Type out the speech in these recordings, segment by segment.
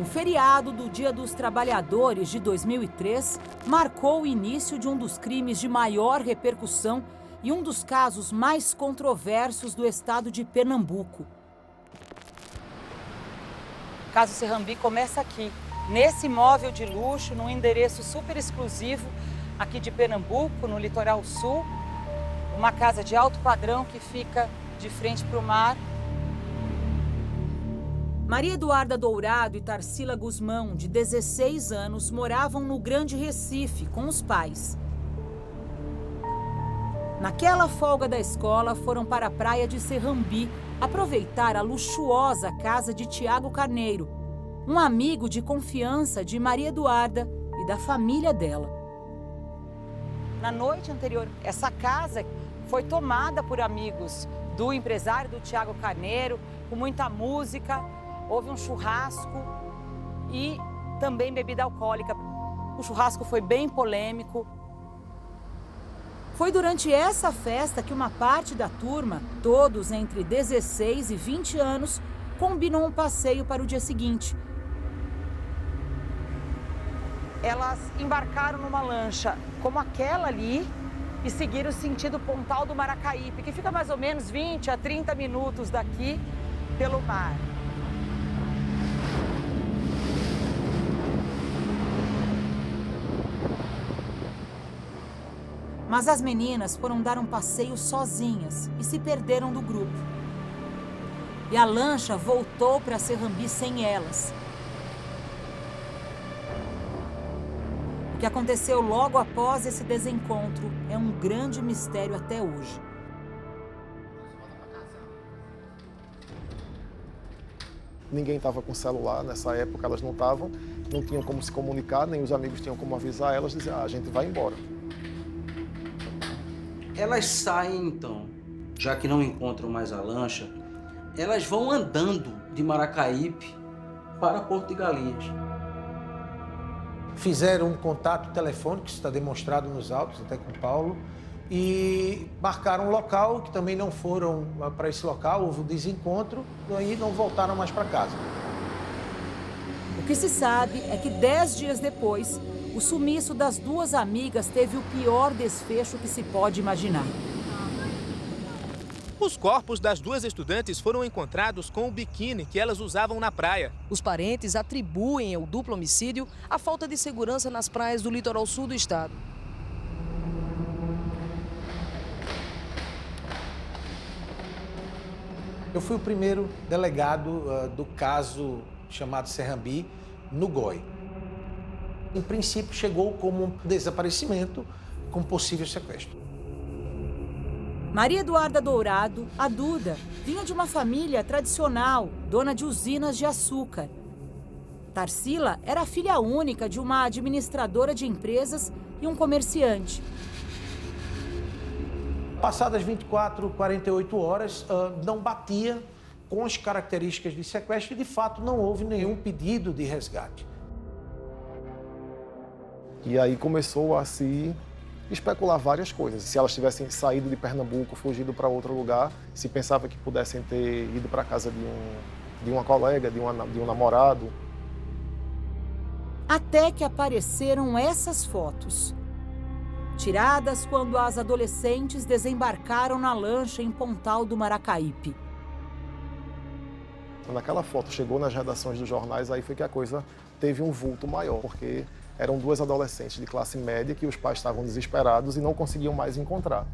O feriado do Dia dos Trabalhadores de 2003 marcou o início de um dos crimes de maior repercussão e um dos casos mais controversos do estado de Pernambuco. O caso Serrambi começa aqui, nesse imóvel de luxo, num endereço super exclusivo aqui de Pernambuco, no litoral sul. Uma casa de alto padrão que fica de frente para o mar. Maria Eduarda Dourado e Tarsila Guzmão, de 16 anos, moravam no Grande Recife com os pais. Naquela folga da escola, foram para a praia de Serrambi aproveitar a luxuosa casa de Tiago Carneiro, um amigo de confiança de Maria Eduarda e da família dela. Na noite anterior, essa casa foi tomada por amigos do empresário do Tiago Carneiro, com muita música. Houve um churrasco e também bebida alcoólica. O churrasco foi bem polêmico. Foi durante essa festa que uma parte da turma, todos entre 16 e 20 anos, combinou um passeio para o dia seguinte. Elas embarcaram numa lancha como aquela ali e seguiram sentido Pontal do Maracaípe, que fica mais ou menos 20 a 30 minutos daqui pelo mar. Mas as meninas foram dar um passeio sozinhas e se perderam do grupo. E a lancha voltou para Serrambi sem elas. O que aconteceu logo após esse desencontro é um grande mistério até hoje. Ninguém estava com celular nessa época, elas não estavam, não tinham como se comunicar, nem os amigos tinham como avisar elas, diziam, a gente vai embora. Elas saem então, já que não encontram mais a lancha, elas vão andando de Maracaípe para Porto de Galinhas. Fizeram um contato telefônico, que está demonstrado nos autos, até com o Paulo, e marcaram um local, que também não foram para esse local, houve um desencontro, e aí não voltaram mais para casa. O que se sabe é que 10 dias depois, o sumiço das duas amigas teve o pior desfecho que se pode imaginar. Os corpos das duas estudantes foram encontrados com o biquíni que elas usavam na praia. Os parentes atribuem ao duplo homicídio a falta de segurança nas praias do litoral sul do estado. Eu fui o primeiro delegado do caso chamado Serrambi, no GOI. Em princípio, chegou como um desaparecimento com possível sequestro. Maria Eduarda Dourado, a Duda, vinha de uma família tradicional, dona de usinas de açúcar. Tarsila era a filha única de uma administradora de empresas e um comerciante. Passadas 24, 48 horas, não batia com as características de sequestro e, de fato, não houve nenhum pedido de resgate. E aí começou a se especular várias coisas. Se elas tivessem saído de Pernambuco, fugido para outro lugar, se pensava que pudessem ter ido para a casa de uma colega, de um namorado. Até que apareceram essas fotos. Tiradas quando as adolescentes desembarcaram na lancha em Pontal do Maracaípe. Quando aquela foto chegou nas redações dos jornais, aí foi que a coisa teve um vulto maior, porque eram duas adolescentes de classe média que os pais estavam desesperados e não conseguiam mais encontrar.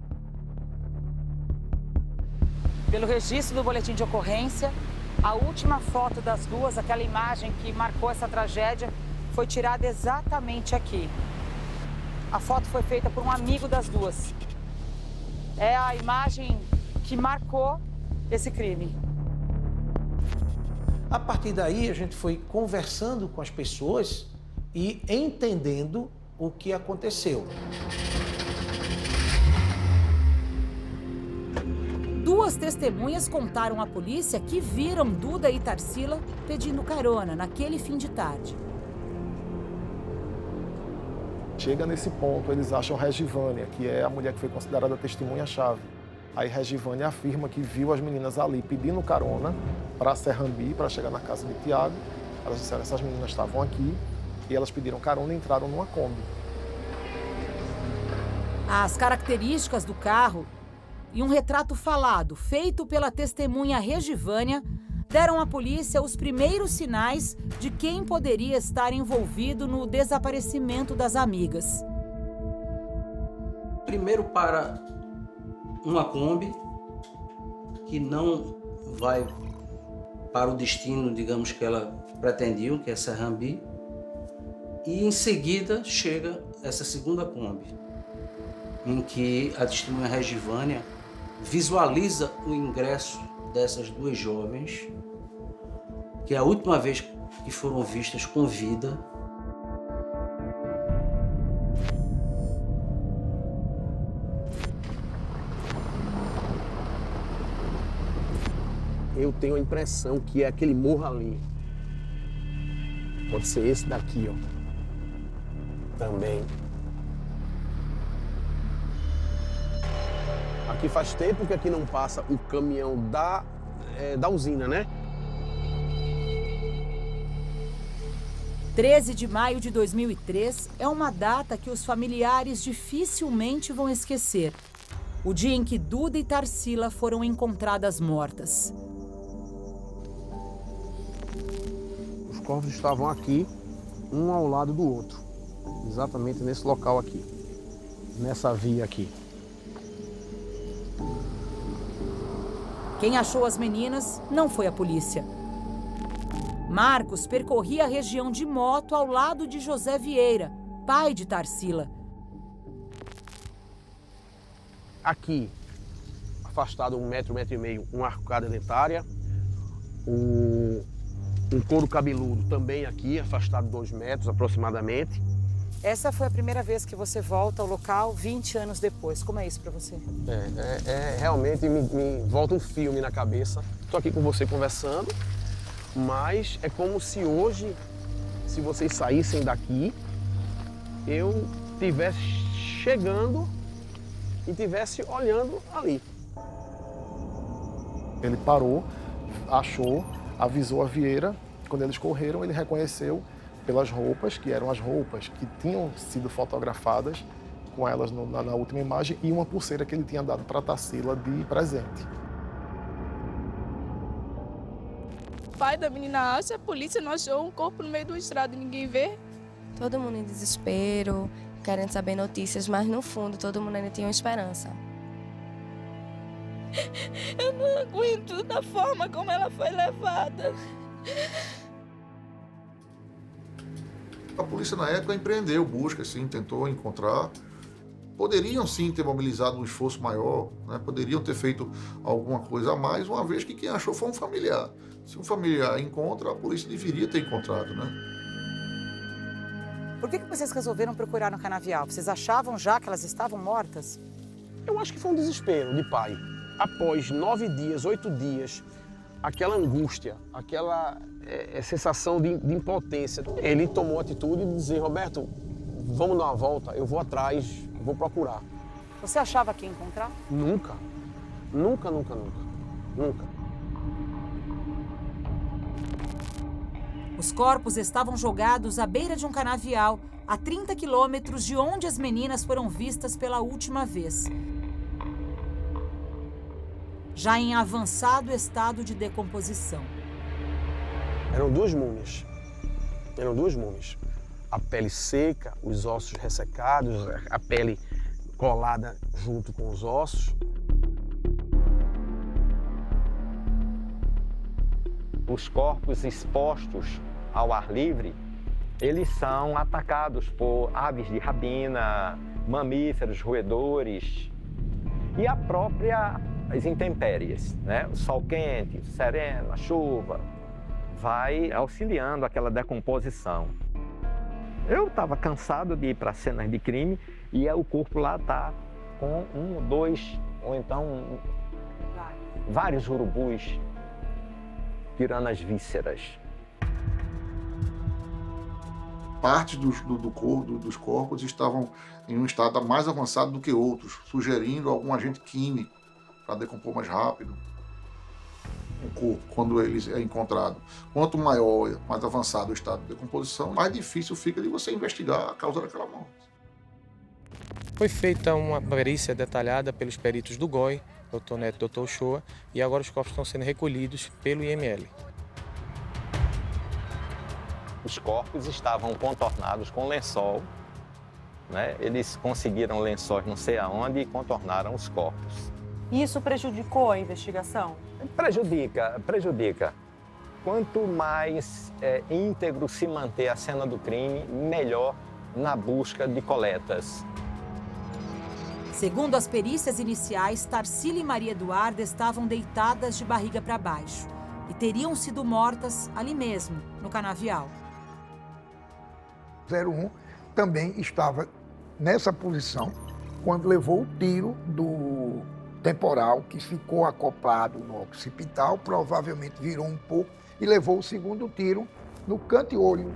Pelo registro do boletim de ocorrência, a última foto das duas, aquela imagem que marcou essa tragédia, foi tirada exatamente aqui. A foto foi feita por um amigo das duas. É a imagem que marcou esse crime. A partir daí, a gente foi conversando com as pessoas e entendendo o que aconteceu. Duas testemunhas contaram à polícia que viram Duda e Tarsila pedindo carona naquele fim de tarde. Chega nesse ponto, eles acham Regivânia, que é a mulher que foi considerada testemunha-chave. Aí Regivânia afirma que viu as meninas ali pedindo carona para Serrambi, para chegar na casa de Tiago, Elas disseram, essas meninas estavam aqui e elas pediram carona e entraram numa Kombi. As características do carro e um retrato falado feito pela testemunha Regivânia deram à polícia os primeiros sinais de quem poderia estar envolvido no desaparecimento das amigas. Primeiro para uma Kombi que não vai para o destino, digamos, que ela pretendiu, que é Serrambi. E em seguida chega essa segunda Kombi, em que a testemunha Regivânia visualiza o ingresso dessas duas jovens, que é a última vez que foram vistas com vida. Eu tenho a impressão que é aquele morro ali. Pode ser esse daqui, ó. Também. Aqui faz tempo que aqui não passa o caminhão da usina, né? 13 de maio de 2003 é uma data que os familiares dificilmente vão esquecer. O dia em que Duda e Tarsila foram encontradas mortas. Os corpos estavam aqui, um ao lado do outro. Exatamente nesse local aqui. Nessa via aqui. Quem achou as meninas não foi a polícia. Marcos percorria a região de moto ao lado de José Vieira, pai de Tarsila. Aqui, afastado 1 metro, 1,5 metro, uma arcada dentária. Um couro cabeludo também aqui, afastado 2 metros aproximadamente. Essa foi a primeira vez que você volta ao local 20 anos depois. Como é isso para você? Realmente me volta um filme na cabeça. Estou aqui com você conversando, mas é como se hoje, se vocês saíssem daqui, eu estivesse chegando e estivesse olhando ali. Ele parou, achou, avisou a Vieira. Quando eles correram, ele reconheceu pelas roupas, que eram as roupas que tinham sido fotografadas com elas na última imagem, e uma pulseira que ele tinha dado para Tarsila de presente. O pai da menina acha, a polícia não achou um corpo no meio da estrada e ninguém vê. Todo mundo em desespero, querendo saber notícias, mas no fundo todo mundo ainda tinha uma esperança. Eu não aguento da forma como ela foi levada. A polícia, na época, empreendeu busca, sim, tentou encontrar. Poderiam, sim, ter mobilizado um esforço maior, né? Poderiam ter feito alguma coisa a mais, uma vez que quem achou foi um familiar. Se um familiar encontra, a polícia deveria ter encontrado, né? Por que vocês resolveram procurar no canavial? Vocês achavam já que elas estavam mortas? Eu acho que foi um desespero de pai. Após 9 dias, 8 dias, aquela angústia, aquela sensação de impotência, ele tomou a atitude de dizer, Roberto, vamos dar uma volta, eu vou atrás, vou procurar. Você achava que ia encontrar? Nunca. Nunca, nunca, nunca. Nunca. Os corpos estavam jogados à beira de um canavial, a 30 quilômetros de onde as meninas foram vistas pela última vez. Já em avançado estado de decomposição. Eram duas múmias. A pele seca, os ossos ressecados, a pele colada junto com os ossos. Os corpos expostos ao ar livre, eles são atacados por aves de rapina, mamíferos, roedores e as intempéries, né? O sol quente, o sereno, a chuva, vai auxiliando aquela decomposição. Eu estava cansado de ir para cenas de crime e o corpo lá está com 1, 2, ou então vários urubus tirando as vísceras. Parte dos corpos estavam em um estado mais avançado do que outros, sugerindo algum agente químico para decompor mais rápido. o corpo, quando ele é encontrado, quanto maior, mais avançado o estado de decomposição, mais difícil fica de você investigar a causa daquela morte. Foi feita uma perícia detalhada pelos peritos do GOI, Dr. Neto e Dr. Uchoa, e agora os corpos estão sendo recolhidos pelo IML. Os corpos estavam contornados com lençol, né? Eles conseguiram lençóis não sei aonde e contornaram os corpos. Isso prejudicou a investigação? Prejudica. Quanto mais íntegro se manter a cena do crime, melhor na busca de coletas. Segundo as perícias iniciais, Tarsila e Maria Eduarda estavam deitadas de barriga para baixo e teriam sido mortas ali mesmo, no canavial. 01 também estava nessa posição quando levou o tiro do temporal que ficou acoplado no occipital, provavelmente virou um pouco e levou o segundo tiro no canto-olho.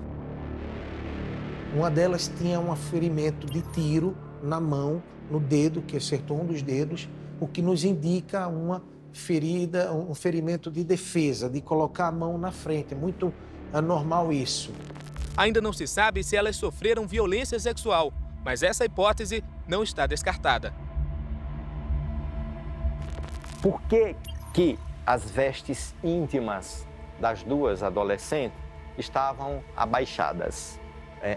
Uma delas tinha um ferimento de tiro na mão, no dedo, que acertou um dos dedos, o que nos indica uma ferida, um ferimento de defesa, de colocar a mão na frente. É muito anormal isso. Ainda não se sabe se elas sofreram violência sexual, mas essa hipótese não está descartada. Por que as vestes íntimas das duas adolescentes estavam abaixadas?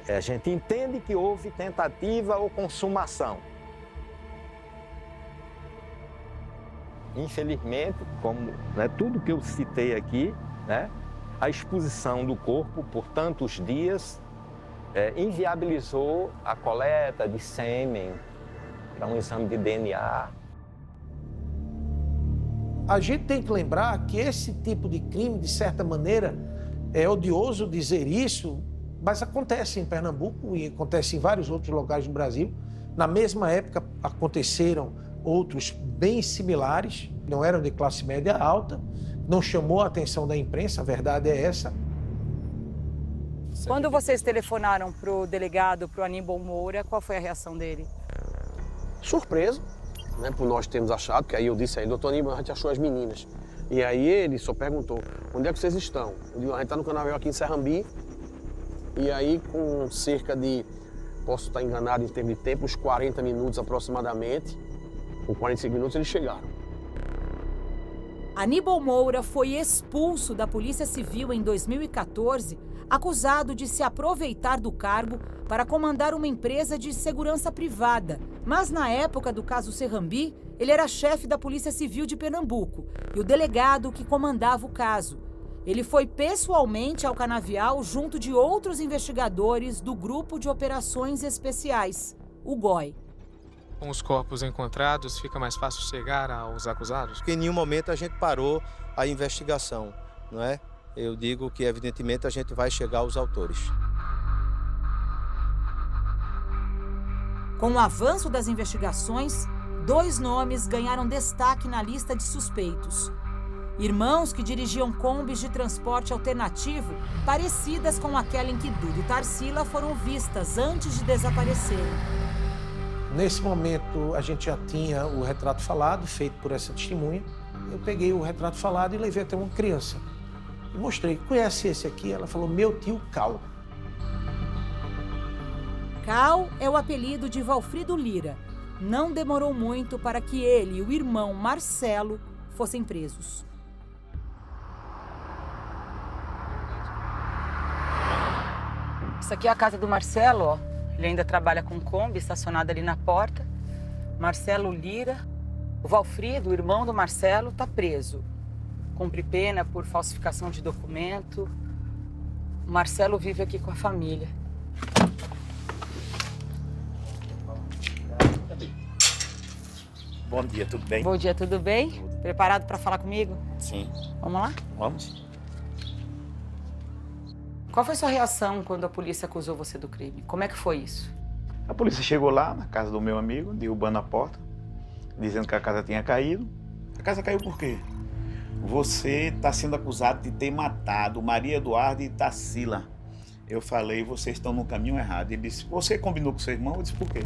A gente entende que houve tentativa ou consumação. Infelizmente, como tudo que eu citei aqui, a exposição do corpo por tantos dias inviabilizou a coleta de sêmen para um exame de DNA. A gente tem que lembrar que esse tipo de crime, de certa maneira, é odioso dizer isso, mas acontece em Pernambuco e acontece em vários outros locais do Brasil. Na mesma época aconteceram outros bem similares, não eram de classe média alta, não chamou a atenção da imprensa, a verdade é essa. Quando vocês telefonaram para o delegado, para o Aníbal Moura, qual foi a reação dele? Surpreso, por nós termos achado, porque aí eu disse aí, doutor Aníbal, a gente achou as meninas. E aí ele só perguntou, onde é que vocês estão? Eu digo, a gente está no canavial aqui em Serrambi, e aí com cerca de, posso estar enganado em termos de tempo, uns 40 minutos aproximadamente, com 45 minutos eles chegaram. Aníbal Moura foi expulso da Polícia Civil em 2014, acusado de se aproveitar do cargo para comandar uma empresa de segurança privada. Mas na época do caso Serrambi, ele era chefe da Polícia Civil de Pernambuco e o delegado que comandava o caso. Ele foi pessoalmente ao canavial junto de outros investigadores do Grupo de Operações Especiais, o GOI. Com os corpos encontrados, fica mais fácil chegar aos acusados? Porque em nenhum momento a gente parou a investigação, não é? Eu digo que, evidentemente, a gente vai chegar aos autores. Com o avanço das investigações, 2 nomes ganharam destaque na lista de suspeitos. Irmãos que dirigiam combis de transporte alternativo parecidas com aquela em que Dudu e Tarsila foram vistas antes de desaparecerem. Nesse momento, a gente já tinha o retrato falado, feito por essa testemunha. Eu peguei o retrato falado e levei até uma criança. E mostrei, conhece esse aqui? Ela falou, meu tio Cal. Cal é o apelido de Valfrido Lira. Não demorou muito para que ele e o irmão Marcelo fossem presos. Isso aqui é a casa do Marcelo, ó. Ele ainda trabalha com Kombi, estacionado ali na porta. Marcelo Lira. O Valfrido, o irmão do Marcelo, está preso. Cumpre pena por falsificação de documento. O Marcelo vive aqui com a família. Bom dia, tudo bem? Bom dia, tudo bem? Preparado para falar comigo? Sim. Vamos lá? Vamos. Qual foi sua reação quando a polícia acusou você do crime? Como é que foi isso? A polícia chegou lá na casa do meu amigo, derrubando a porta, dizendo que a casa tinha caído. A casa caiu por quê? Você está sendo acusado de ter matado Maria Eduarda e Tarsila. Eu falei, vocês estão no caminho errado. Ele disse, você combinou com seu irmão? Eu disse, por quê?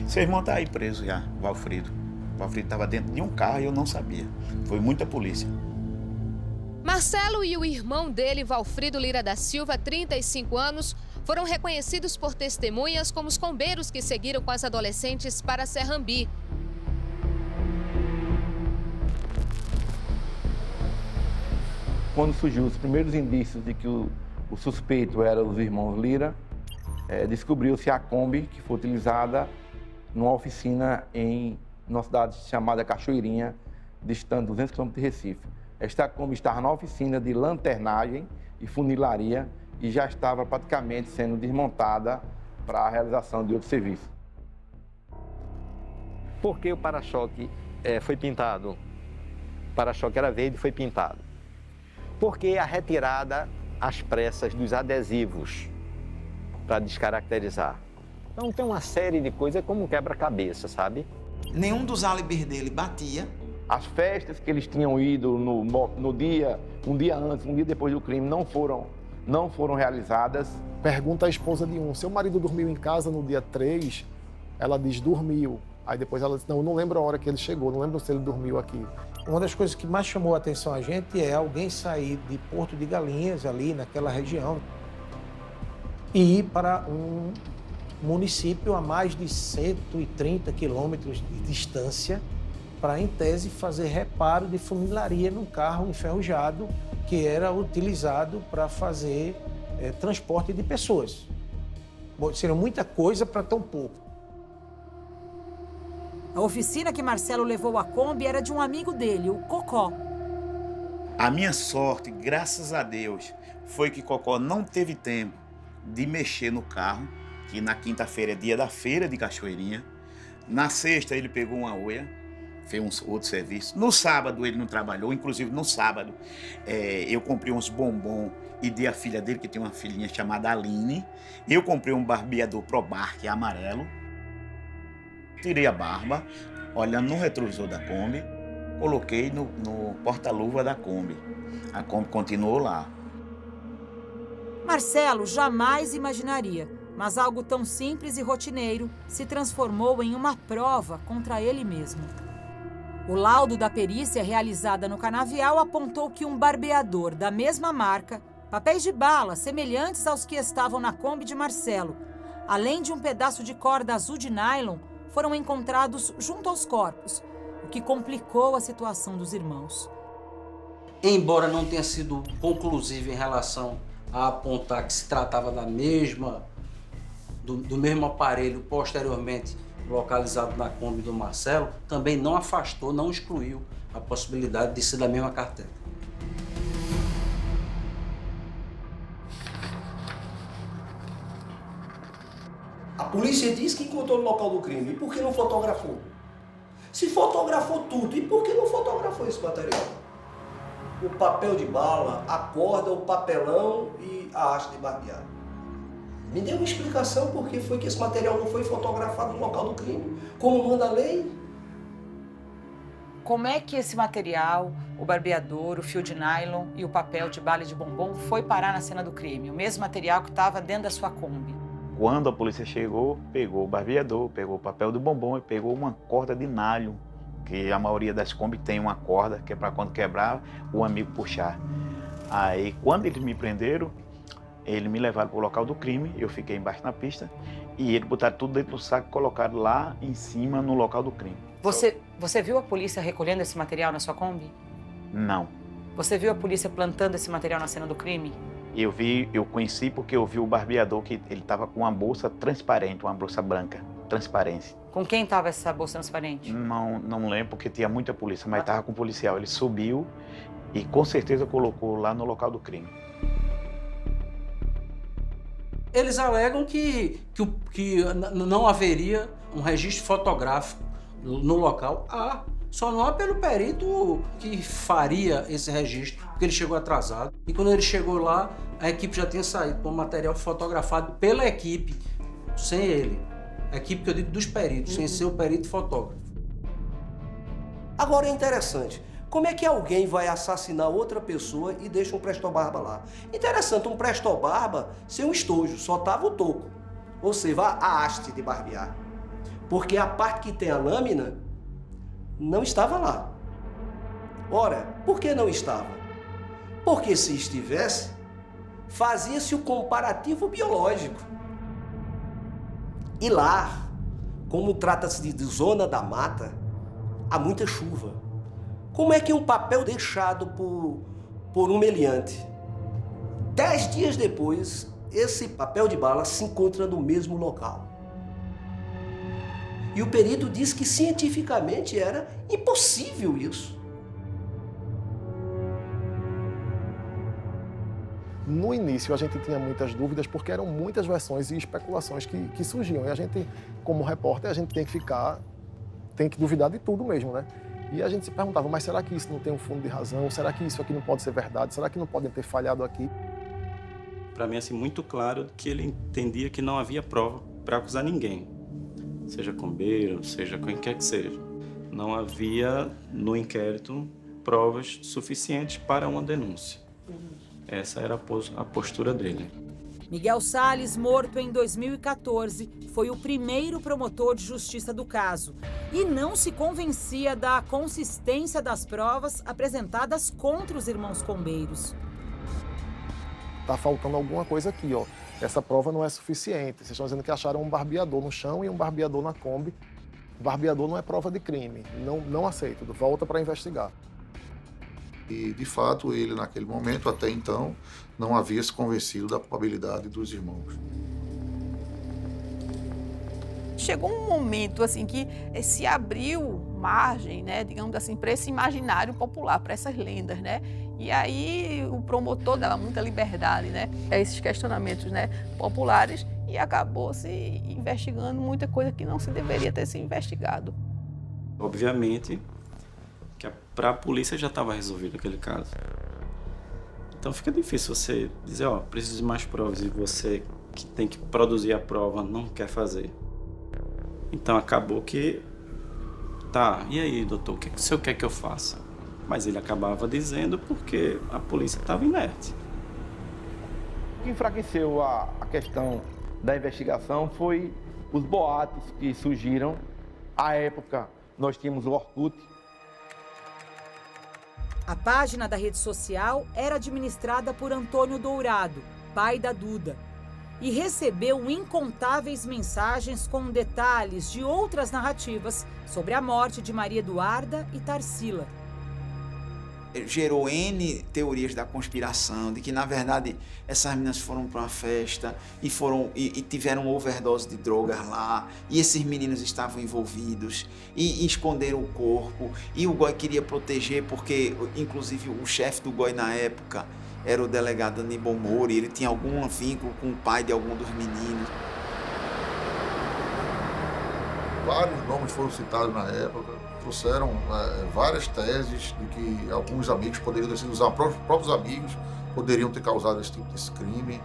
Seu irmão está aí preso já, Valfrido. O Valfrido estava dentro de um carro e eu não sabia. Foi muita polícia. Marcelo e o irmão dele, Valfrido Lira da Silva, 35 anos, foram reconhecidos por testemunhas como os combeiros que seguiram com as adolescentes para Serrambi. Quando surgiu os primeiros indícios de que o suspeito era os irmãos Lira, descobriu-se a Kombi que foi utilizada numa oficina em uma cidade chamada Cachoeirinha, distante 200 km de Recife. Esta Kombi estava na oficina de lanternagem e funilaria e já estava praticamente sendo desmontada para a realização de outro serviço. Por que o para-choque foi pintado? O para-choque era verde e foi pintado. Porque a retirada às pressas dos adesivos para descaracterizar. Então tem uma série de coisas como um quebra-cabeça, sabe? Nenhum dos álibis dele batia. As festas que eles tinham ido no dia, um dia antes, um dia depois do crime, não foram realizadas. Pergunta a esposa de um, seu marido dormiu em casa no dia 3? Ela diz, dormiu. Aí depois ela diz, não, eu não lembro a hora que ele chegou, não lembro se ele dormiu aqui. Uma das coisas que mais chamou a atenção a gente é alguém sair de Porto de Galinhas, ali naquela região, e ir para um município a mais de 130 quilômetros de distância para, em tese, fazer reparo de funilaria num carro enferrujado que era utilizado para fazer transporte de pessoas. Seria muita coisa para tão pouco. A oficina que Marcelo levou a Kombi era de um amigo dele, o Cocó. A minha sorte, graças a Deus, foi que Cocó não teve tempo de mexer no carro, que na quinta-feira é dia da feira de Cachoeirinha. Na sexta ele pegou uma oia, fez outro serviço. No sábado ele não trabalhou, inclusive no sábado eu comprei uns bombons e dei à filha dele, que tem uma filhinha chamada Aline. Eu comprei um barbeador Probar, que é amarelo. Tirei a barba, olhando no retrovisor da Kombi, coloquei no porta-luva da Kombi. A Kombi continuou lá. Marcelo jamais imaginaria, mas algo tão simples e rotineiro se transformou em uma prova contra ele mesmo. O laudo da perícia realizada no canavial apontou que um barbeador da mesma marca, papéis de bala semelhantes aos que estavam na Kombi de Marcelo, além de um pedaço de corda azul de nylon, foram encontrados junto aos corpos, o que complicou a situação dos irmãos. Embora não tenha sido conclusivo em relação a apontar que se tratava do mesmo aparelho posteriormente localizado na Kombi do Marcelo, também não afastou, não excluiu a possibilidade de ser da mesma cartela. A polícia diz que encontrou no local do crime. E por que não fotografou? Se fotografou tudo, e por que não fotografou esse material? O papel de bala, a corda, o papelão e a haste de barbear. Me dê uma explicação por que foi que esse material não foi fotografado no local do crime, como manda a lei. Como é que esse material, o barbeador, o fio de nylon e o papel de bala e de bombom foi parar na cena do crime? O mesmo material que estava dentro da sua Kombi. Quando a polícia chegou, pegou o barbeador, pegou o papel de bombom e pegou uma corda de nylon, que a maioria das Kombi tem uma corda, que é para quando quebrar, o amigo puxar. Aí, quando eles me prenderam, eles me levaram para o local do crime, eu fiquei embaixo na pista, e eles botaram tudo dentro do saco e colocaram lá em cima no local do crime. Você viu a polícia recolhendo esse material na sua Kombi? Não. Você viu a polícia plantando esse material na cena do crime? Eu conheci porque eu vi o barbeador que ele estava com uma bolsa transparente, uma bolsa branca, transparência. Com quem estava essa bolsa transparente? Não lembro porque tinha muita polícia, mas estava com o policial. Ele subiu e com certeza colocou lá no local do crime. Eles alegam que não haveria um registro fotográfico no local. Só não há pelo perito que faria esse registro, porque ele chegou atrasado. E quando ele chegou lá, a equipe já tinha saído com o material fotografado pela equipe, sem ele. A equipe que eu digo dos peritos, sem ser o perito fotógrafo. Agora é interessante, como é que alguém vai assassinar outra pessoa e deixa um presto-barba lá? Interessante, um presto-barba sem um estojo, só tava o toco. Ou seja, a haste de barbear. Porque a parte que tem a lâmina não estava lá. Ora, por que não estava? Porque se estivesse, fazia-se o comparativo biológico. E lá, como trata-se de zona da mata, há muita chuva. Como é que um papel deixado por um meliante, 10 dias depois, esse papel de bala se encontra no mesmo local? E o perito diz que cientificamente era impossível isso. No início, a gente tinha muitas dúvidas porque eram muitas versões e especulações que surgiam. E a gente, como repórter, a gente tem que duvidar de tudo mesmo, né? E a gente se perguntava, mas será que isso não tem um fundo de razão? Será que isso aqui não pode ser verdade? Será que não podem ter falhado aqui? Para mim, assim, muito claro que ele entendia que não havia prova para acusar ninguém. Seja combeiro, seja quem quer que seja. Não havia, no inquérito, provas suficientes para uma denúncia. Essa era a postura dele. Miguel Salles, morto em 2014, foi o primeiro promotor de justiça do caso e não se convencia da consistência das provas apresentadas contra os irmãos Combeiros. Tá faltando alguma coisa aqui, ó. Essa prova não é suficiente. Vocês estão dizendo que acharam um barbeador no chão e um barbeador na Kombi. Barbeador não é prova de crime. Não aceito. Volta para investigar. E, de fato, ele, naquele momento, até então, não havia se convencido da culpabilidade dos irmãos. Chegou um momento assim que se abriu margem, né, digamos assim, para esse imaginário popular, para essas lendas, né? E aí o promotor dava muita liberdade, né, a esses questionamentos, né, populares, e acabou se investigando muita coisa que não se deveria ter se investigado. Obviamente que para a polícia já estava resolvido aquele caso. Então fica difícil você dizer, ó, preciso de mais provas e você que tem que produzir a prova não quer fazer. Então acabou que, tá, e aí, doutor, o que o senhor quer que eu faça? Mas ele acabava dizendo porque a polícia estava inerte. O que enfraqueceu a questão da investigação foi os boatos que surgiram. À época, nós tínhamos o Orkut. A página da rede social era administrada por Antônio Dourado, pai da Duda, e recebeu incontáveis mensagens com detalhes de outras narrativas sobre a morte de Maria Eduarda e Tarsila. Gerou N teorias da conspiração, de que, na verdade, essas meninas foram para uma festa e tiveram overdose de drogas lá, e esses meninos estavam envolvidos, e esconderam o corpo, e o GOI queria proteger, porque, inclusive, o chefe do GOI na época era o delegado Aníbal Moura, e ele tinha algum vínculo com o pai de algum dos meninos. Vários nomes foram citados na época. Trouxeram várias teses de que alguns amigos poderiam ter sido usados, próprios amigos poderiam ter causado esse tipo de crime.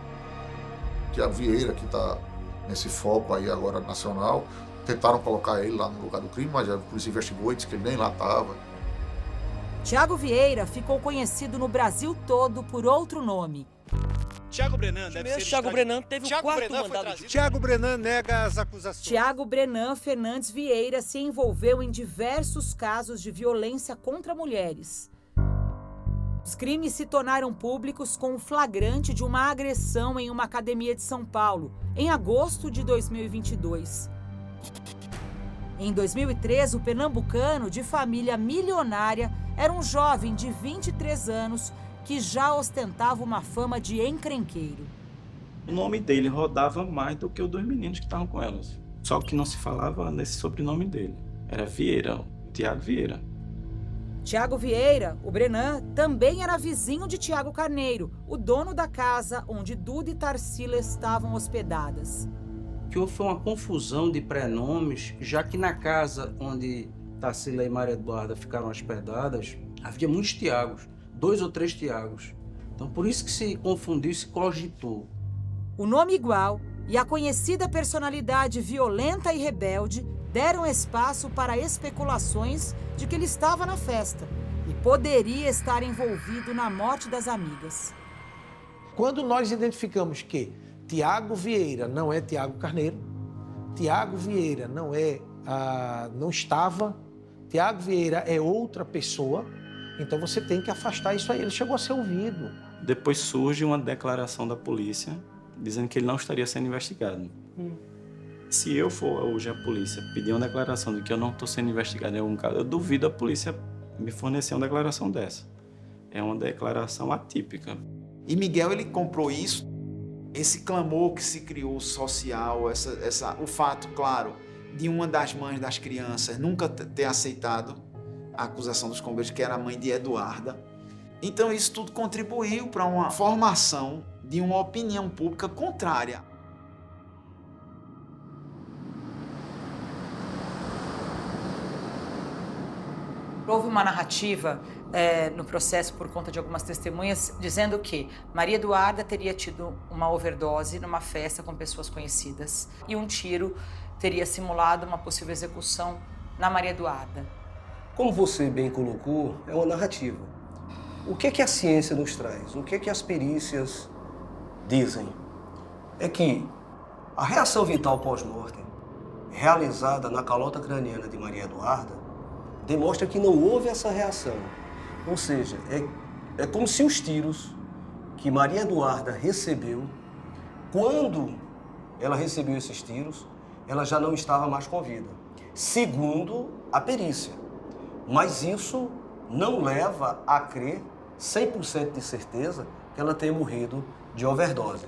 Tiago Vieira, que está nesse foco aí agora nacional, tentaram colocar ele lá no lugar do crime, mas a polícia investigou e disse que ele nem lá estava. Tiago Vieira ficou conhecido no Brasil todo por outro nome. Tiago Brenan deve ser... Tiago Brenan teve o quarto mandado. Tiago Brenan nega as acusações. Tiago Brenan Fernandes Vieira se envolveu em diversos casos de violência contra mulheres. Os crimes se tornaram públicos com o flagrante de uma agressão em uma academia de São Paulo, em agosto de 2022. Em 2003, o pernambucano, de família milionária, era um jovem de 23 anos que já ostentava uma fama de encrenqueiro. O nome dele rodava mais do que o dos meninos que estavam com elas. Só que não se falava nesse sobrenome dele. Era Vieira, Tiago Vieira. Tiago Vieira, o Brenan, também era vizinho de Tiago Carneiro, o dono da casa onde Duda e Tarsila estavam hospedadas. Que houve uma confusão de prenomes, já que na casa onde Tarsila e Maria Eduarda ficaram hospedadas, havia muitos Tiagos. 2 ou 3 Tiagos. Então, por isso que se confundiu e se cogitou. O nome igual e a conhecida personalidade violenta e rebelde deram espaço para especulações de que ele estava na festa e poderia estar envolvido na morte das amigas. Quando nós identificamos que Tiago Vieira não é Tiago Carneiro, Tiago Vieira não estava, Tiago Vieira é outra pessoa, Então você tem que afastar isso aí. Ele chegou a ser ouvido. Depois surge uma declaração da polícia dizendo que ele não estaria sendo investigado. Se eu for hoje a polícia pedir uma declaração de que eu não estou sendo investigado em algum caso, eu duvido a polícia me fornecer uma declaração dessa. É uma declaração atípica. E Miguel, ele comprou isso, esse clamor que se criou social, o fato, claro, de uma das mães das crianças nunca ter aceitado a acusação dos combeiros, que era a mãe de Eduarda. Então isso tudo contribuiu para uma formação de uma opinião pública contrária. Houve uma narrativa no processo por conta de algumas testemunhas dizendo que Maria Eduarda teria tido uma overdose numa festa com pessoas conhecidas e um tiro teria simulado uma possível execução na Maria Eduarda. Como você bem colocou, é uma narrativa. O que é que a ciência nos traz? O que é que as perícias dizem? É que a reação vital pós-mortem, realizada na calota craniana de Maria Eduarda, demonstra que não houve essa reação. Ou seja, é como se os tiros que Maria Eduarda recebeu, quando ela recebeu esses tiros, ela já não estava mais com vida, segundo a perícia. Mas isso não leva a crer 100% de certeza que ela tenha morrido de overdose.